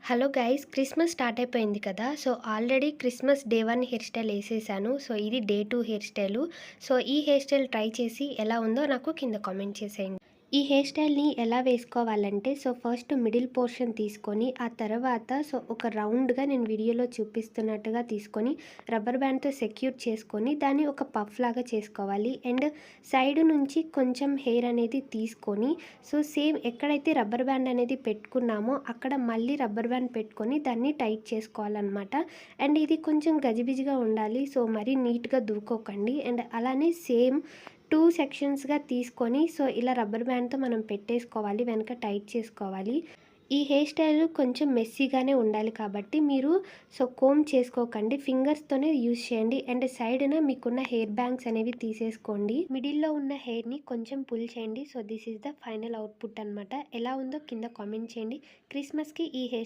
Hello guys! Christmas start అయిపోయింది కదా! So, already Christmas day 1 hair style ఏసేసాను. So, ఇది డే 2 హెయిర్ స్టైలు. సో, ఈ హెయిర్ స్టైల్ ట్రై చేసి ఎలా ఉందో నాకు కింద కామెంట్ చేసేయండి. ఈ హెయిర్ స్టైల్‌ని ఎలా వేసుకోవాలంటే, సో, ఫస్ట్ మిడిల్ పోర్షన్ తీసుకొని, ఆ తర్వాత ఒక రౌండ్‌గా నేను వీడియోలో చూపిస్తున్నట్టుగా తీసుకొని, రబ్బర్ బ్యాండ్‌తో సెక్యూర్ చేసుకొని, దాన్ని ఒక పఫ్ లాగా చేసుకోవాలి. అండ్ సైడ్ నుంచి కొంచెం హెయిర్ అనేది తీసుకొని, సో, సేమ్ ఎక్కడైతే రబ్బర్ బ్యాండ్ అనేది పెట్టుకున్నామో, అక్కడ మళ్ళీ రబ్బర్ బ్యాండ్ పెట్టుకొని దాన్ని టైట్ చేసుకోవాలనమాట. అండ్ ఇది కొంచెం గజిబిజిగా ఉండాలి. సో, మరీ నీట్‌గా దువ్వుకోకండి. అండ్ అలానే సేమ్ 2 సెక్షన్స్‌గా తీసుకొని, సో, ఇలా రబ్బర్ బ్యాండ్‌తో మనం పెట్టేసుకోవాలి. వెనక టైట్ చేసుకోవాలి. ఈ హెయిర్ స్టైల్ కొంచెం మెస్సీగానే ఉండాలి కాబట్టి మీరు కోంబ్ చేసుకోకండి. ఫింగర్స్‌తోనే యూజ్ చేయండి. అండ్ సైడ్‌న మీకున్న హెయిర్ బ్యాంగ్స్ అనేవి తీసేసుకోండి. మిడిల్‌లో ఉన్న హెయిర్‌ని కొంచెం పుల్ చేయండి. So, this is the final output అనమాట. ఎలా ఉందో కింద కామెంట్ చేయండి. క్రిస్మస్‌కి ఈ హెయిర్